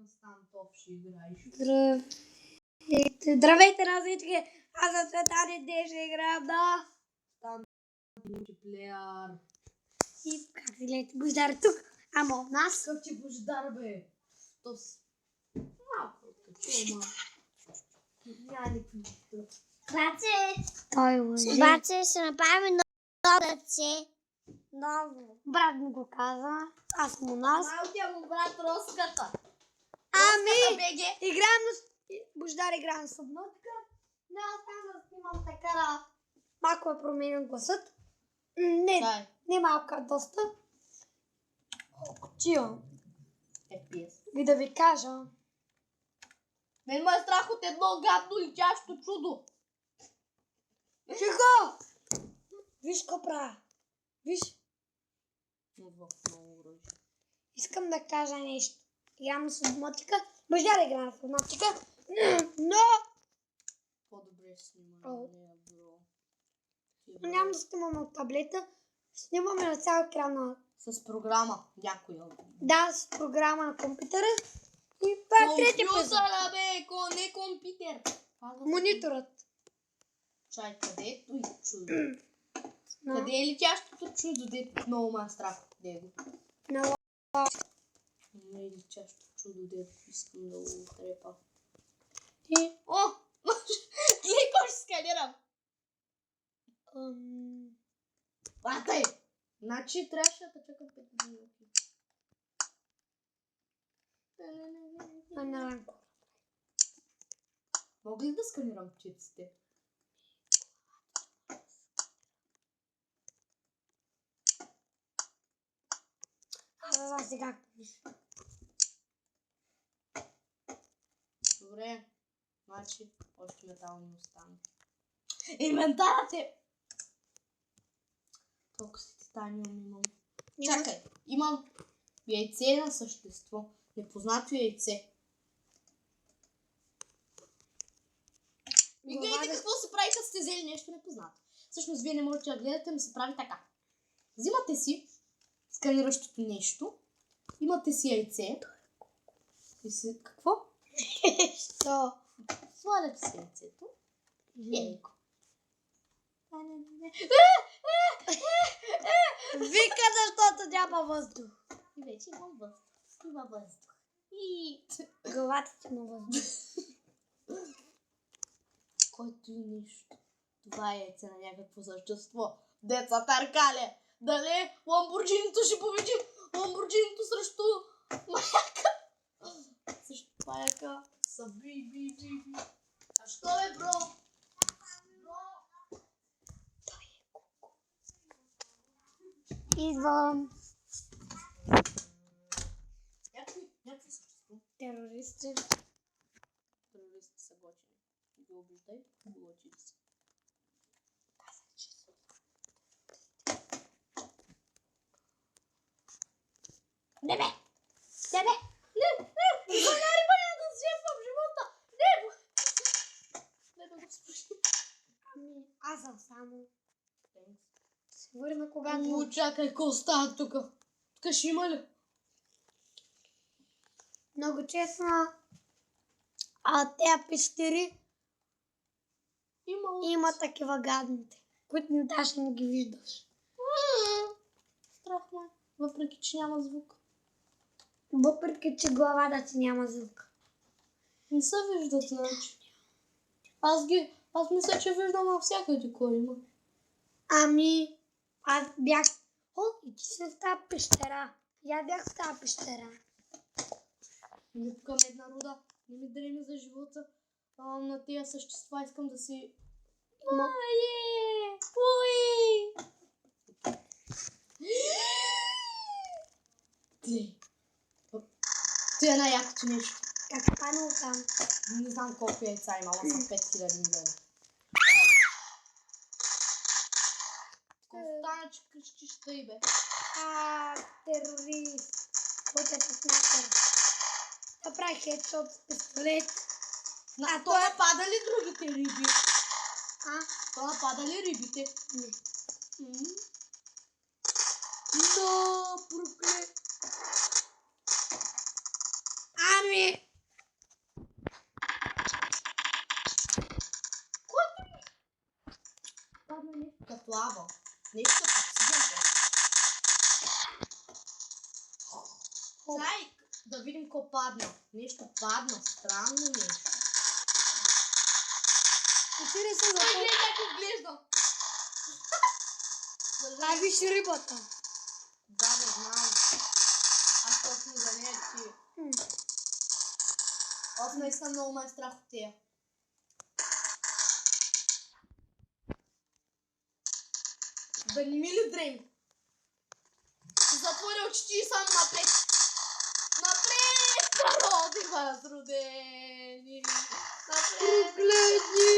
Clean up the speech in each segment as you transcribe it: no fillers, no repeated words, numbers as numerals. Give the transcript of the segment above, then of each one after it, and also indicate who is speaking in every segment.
Speaker 1: Стантов ще играеш.
Speaker 2: Здравейте на всички! Аз съм Светани, днес ще играем на
Speaker 1: Мултиплеер.
Speaker 2: И как си гледате Бождар тук? Ама от нас.
Speaker 1: Какъв ти Бождар, бе? То с... малко такова. Няма никакви друг.
Speaker 2: Той лъжи.
Speaker 3: Обаче ще направим ново ръце.
Speaker 2: Ново. Брат ми го каза. Аз съм у нас.
Speaker 1: Малкият му брат Роската.
Speaker 2: Ами,
Speaker 1: БГ.
Speaker 2: играем на... Бождар играем на Субнотика. Не, аз там да снимам така. Малко е променен гласът. Не, не малко, доста. Чио.
Speaker 1: FPS.
Speaker 2: И да ви кажа.
Speaker 1: Мен ме е страх от едно гадно летящо чудо.
Speaker 2: Тихо! Виж какво правя. Виж.
Speaker 1: Много оръжие.
Speaker 2: Искам да кажа нещо. Играм на Субнотика. Бождар игра на Субнотика. Но
Speaker 1: По-добре снимаме, бро.
Speaker 2: няма да снимаме от таблета. Снимаме на цял екран.
Speaker 1: С програма. Някоя.
Speaker 2: Да, с програма на компютъра. И това е третия епизод.
Speaker 1: Компютъра, бе! Не компютър.
Speaker 2: Мониторът.
Speaker 1: Чай, къде е той чудо? Къде е летящото чудо? Дето много ме е страх от него.
Speaker 2: На
Speaker 1: Не е летящо чудо, дето искам да го трепа.
Speaker 2: ти.
Speaker 1: О! Гледай, кой ще сканирам! Батай! Значи трябваше да чакам 5 минути. Мога ли да сканирам птиците?
Speaker 2: Аз сега.
Speaker 1: Добре. Значи, още метал не остана. Инвентарът е! Толкова си титаниум имам. Чакай, имам яйце на същество. Непознато яйце. И гледайте какво се прави, като сте взели нещо непознато. Всъщност, вие не можете да гледате, но се прави така. Взимате си сканиращото нещо. Имате си яйце. И си... Какво?
Speaker 2: Що?
Speaker 1: Слагате си яйцето. Ейко.
Speaker 2: Вика, защото няма въздух.
Speaker 1: И вече имам въздух. Има въздух. И...
Speaker 2: Главата ти има въздух.
Speaker 1: Който и нищо. Това е яйце на някакво същество. Деца търкале. Дали Ламборджинито ще победи? Ламборджинито срещу маяка. Срещу маяка. Са би. А що е, бро?
Speaker 2: Идвам.
Speaker 1: Някакви същество.
Speaker 2: Терористи.
Speaker 1: Терористи са готини. Ги обиждай, готини са. Не! Звъняри ме, няма да вземам живота! Не да го спуши.
Speaker 2: Ами, аз съм само. Се върна когато...
Speaker 1: О, чакай, какво става тук? Тук ще има ли?
Speaker 2: Много честно. Тези пещери има такива гадните, които даже не ги виждаш.
Speaker 1: Страх ме, въпреки че няма звук.
Speaker 2: Въпреки че главата ти няма звук.
Speaker 1: Не се виждат, значи. Аз мисля, че виждам навсякъде кой има.
Speaker 2: Ами, аз бях... О, и ти си в тази пещера. Я бях в тази пещера.
Speaker 1: Не пукам една руда. Не ми дреми за живота. На тези същества искам да си... Мае! Ой! Ти е най-якото нещо.
Speaker 2: Как е паднало там?
Speaker 1: Не знам колко яйца има, ама съм 5000 милиона. Остана, че крещиш тъй, бе.
Speaker 2: Терорист. Който е с някър. Да прави хедшот с пистолет.
Speaker 1: То напада ли другите риби? То напада ли рибите?
Speaker 2: Не.
Speaker 1: Но, проклет.
Speaker 2: Ами,
Speaker 1: Нещо обсидиан. Чай, да видим какво падна. Нещо падна, странно нещо.
Speaker 2: Усили се за
Speaker 1: Ай,
Speaker 2: това.
Speaker 1: гледай как изглежда.
Speaker 2: Ай, виж рибата.
Speaker 1: Да, не знам. Аз точно за нея ти. Аз наистина много ме е страх от тея. Да не ми ли дреми? Затворя очите и сам напред. Напред, народи възродени. Напред.
Speaker 2: Прогледни!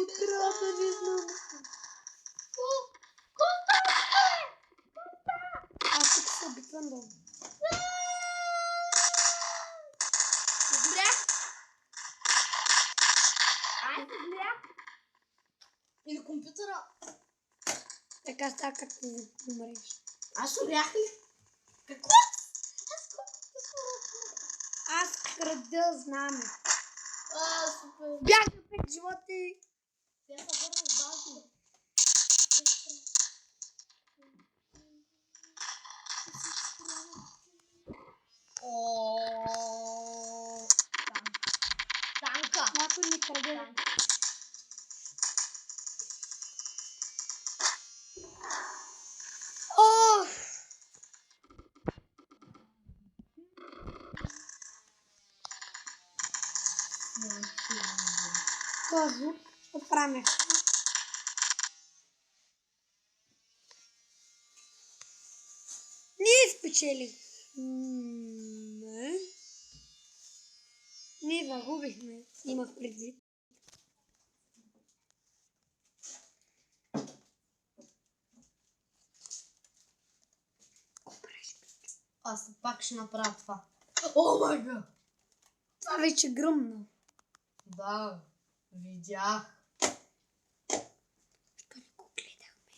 Speaker 2: Откраднали знам. Аз тук се обиквам долу.
Speaker 1: Зрях. Ай, зрях. Или компютъра.
Speaker 2: Така става както умреш.
Speaker 1: Аз умрях ли? Какво?
Speaker 2: Аз крада знаме.
Speaker 1: Супер.
Speaker 2: Бях за 5 животи.
Speaker 1: Тя се върна с база. Танка.
Speaker 2: Някой ми краде. Ох! Това звук ще правим. Ние спечелих. Не. Ние загубихме. Имах предвид.
Speaker 1: Аз пак ще направя това. О май гад!
Speaker 2: Това вече гръмна.
Speaker 1: Да, видях.
Speaker 2: Що не го гледахме?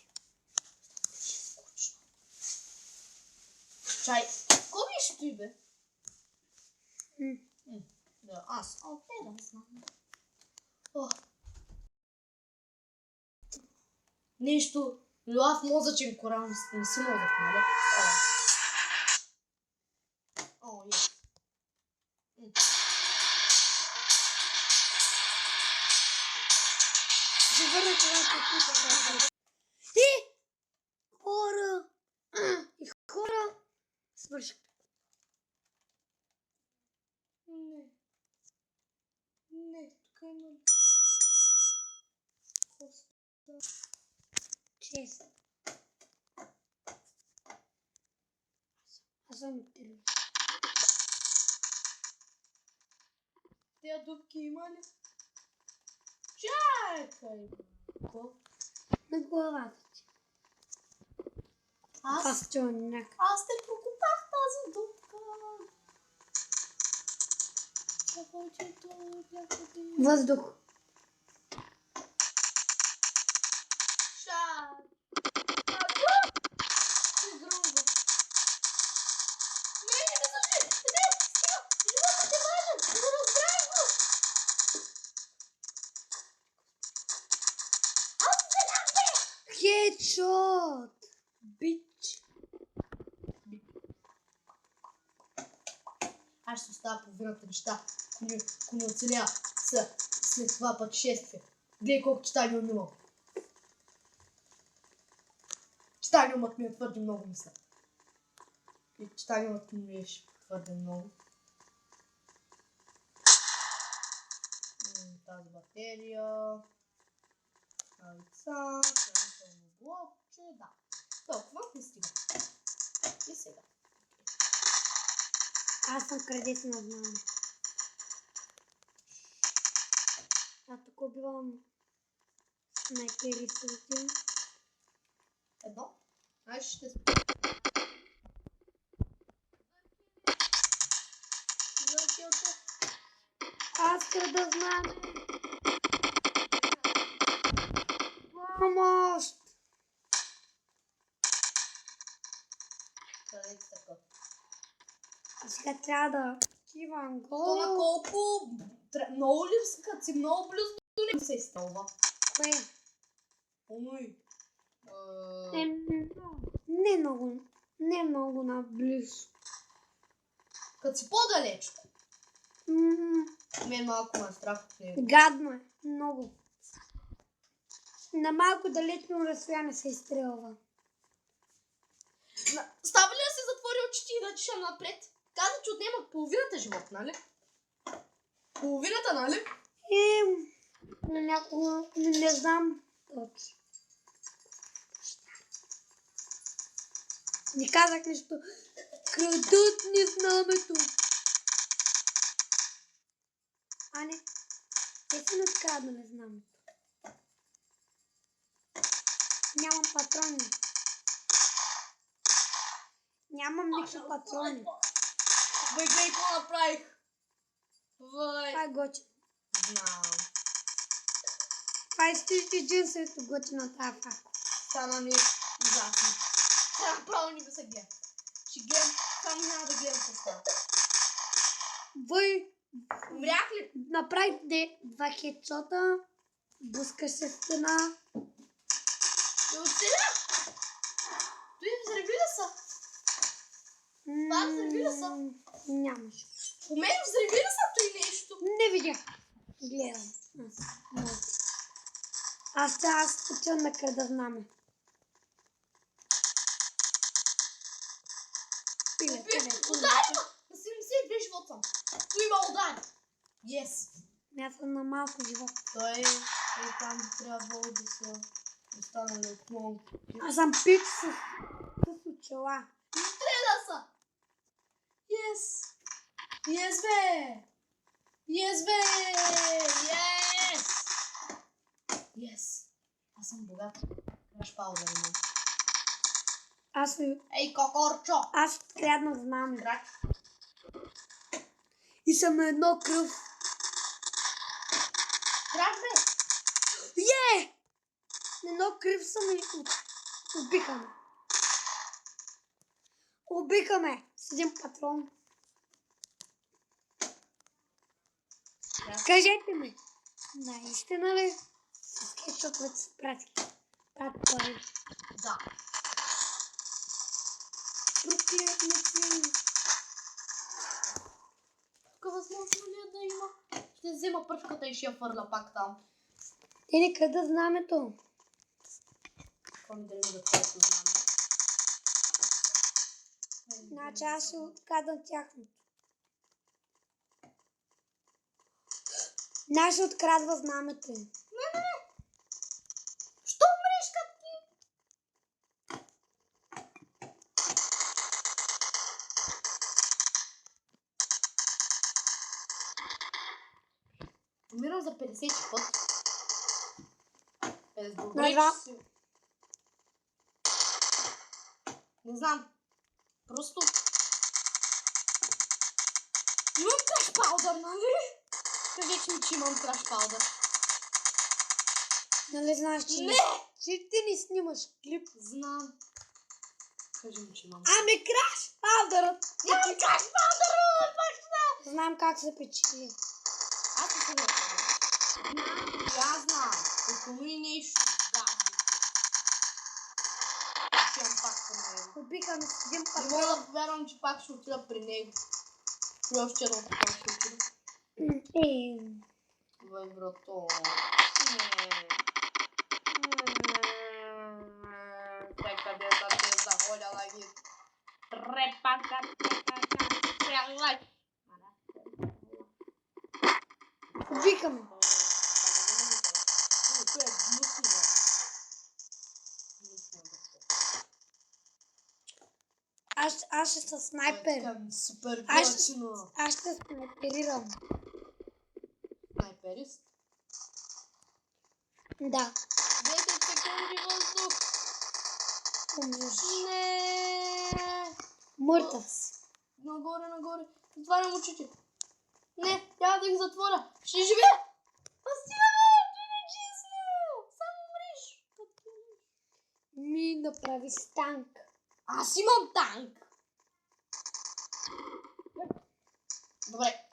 Speaker 1: Чай, какво беше той, бе? Да, аз. Те да знам. Нещо. Лав мозъчен корал. Не си мозък, нали? О, е.
Speaker 2: Ще върна това. И! Хора! И хора! Свърших.
Speaker 1: Не, тук има.
Speaker 2: Чест. Аз съм терор.
Speaker 1: Тя дупки има ли? Чакай! Какво?
Speaker 2: На главата ти. Аз чуя някак.
Speaker 1: Аз те прокопах тази дупка.
Speaker 2: Въздух.
Speaker 1: Шак! Ти грубо. Не ме слушай! Не! Стига! Животът е важен! Не разбрах го! Аз се набе!
Speaker 2: Хедшот! Бич.
Speaker 1: Аз ще оставя половината неща, ако не оцеля след това пътешествие. Гледай колко читания имам. Читаниумът ми е твърде много, мисля. И читаниумът ми е твърде много. Тази батерия. Яйца. Хранително блокче. Да. Толкова не стига. И сега.
Speaker 2: Аз съм крадец на знание. А тук убивам снайпери също.
Speaker 1: Едно. Аз ще Зъркелто.
Speaker 2: Аз крада знаме. Помощ!
Speaker 1: Къде е така?
Speaker 2: А сега трябва да отивам
Speaker 1: То на
Speaker 2: гол.
Speaker 1: колко... Много ли като си много близо до него се изстрелва?
Speaker 2: Кое?
Speaker 1: Ой.
Speaker 2: Не много наблизо.
Speaker 1: Като си по-далеч.
Speaker 2: М,
Speaker 1: Мен малко ме е страх от него.
Speaker 2: Гадно е. Много. На малко далечно разстояние се изстрелва.
Speaker 1: Става ли да се затвори очите и да тиша напред? Каза, че отнема половината живот, нали? Половината, нали?
Speaker 2: На някого не знам точно. Не казах нещо. Крадат ни знамето. А не. Те си надкраднали знамето. Нямам патрони. Нямам никакви патрони.
Speaker 1: Бе, гледай, какво направих? Въй.
Speaker 2: Това е готино.
Speaker 1: Знам.
Speaker 2: Това е единственото готино на тази факла.
Speaker 1: Стана ми ужасно. Сега право ни да се гледам. Ще гледам, само няма да гледам какво става.
Speaker 2: Въй,
Speaker 1: Умрях ли?
Speaker 2: направи два хедшота, блъскаш се в стена.
Speaker 1: Да оцеля! Той взриви ли са? Това взриви ли са?
Speaker 2: Нямаше.
Speaker 1: По мен взриви ли са той нещо?
Speaker 2: Не видях. Гледам. Аз почвам да крада знаме.
Speaker 1: Удари ма! На 72 живота съм. Той има удари. Yes.
Speaker 2: Аз съм на малко живот.
Speaker 1: Той там би трябвало да са останали от много.
Speaker 2: Аз съм пик с очила.
Speaker 1: Изгледа са! Yes! Yes, бе! Yes, бе! Yes! Yes! Аз съм богат. Краш пауза имам. Ей, кокорчо!
Speaker 2: Аз откраднах знаме.
Speaker 1: Крак.
Speaker 2: И съм на едно кръв.
Speaker 1: Крак, бе!
Speaker 2: На едно кръв съм и убиха ме. Убиха ме с един патрон. Кажете ми, наистина ли с хедшотовете се прати пари?
Speaker 1: Да.
Speaker 2: Проклятници.
Speaker 1: Тук възможно ли е да има? Ще взема пръчката и ще я фърля пак там.
Speaker 2: Те не крадат знамето.
Speaker 1: Какво ми да ми да твоето знаме?
Speaker 2: Значи аз ще открадам тяхното. Аз ще открадва знамето.
Speaker 1: Не. Що мреш как ти? Умирам за 50 път. Добре,
Speaker 2: два.
Speaker 1: че си... Не знам. Просто... Имам краш паудър, нали? Кажете ми, че имам краш паудър.
Speaker 2: Нали знаеш, че
Speaker 1: Не!
Speaker 2: Че ти не снимаш клип.
Speaker 1: Знам. Кажи ми, че имам.
Speaker 2: Ами краш паудърът.
Speaker 1: Имам краш паудър, баща!
Speaker 2: Знам как се печели.
Speaker 1: Аз не съм аз знам. Ако ми нещо. Да. Ще имам пак при него.
Speaker 2: Убиха ме с един
Speaker 1: Не
Speaker 2: патрон.
Speaker 1: мога да повярвам, че пак ще отида при него. И още едно пак ще отида. Вай, брато. Къде са те заходяла ги? Трепака, стрелай.
Speaker 2: Убиха ме.
Speaker 1: Той е гнусно, бе. Гнусно, бе.
Speaker 2: Аз ще съм снайпер.
Speaker 1: Супер
Speaker 2: Аз
Speaker 1: готино.
Speaker 2: Аз ще снайперирам.
Speaker 1: Снайперист?
Speaker 2: Да.
Speaker 1: 10 секунди въздух.
Speaker 2: Умреш.
Speaker 1: Не.
Speaker 2: Мъртъв си.
Speaker 1: Нагоре. Затварям очите. Не, няма да ги затворя. Ще живея. Пастиваме, ти не честно. Само умреш.
Speaker 2: Ми направи с танк.
Speaker 1: Аз имам танк. Добре.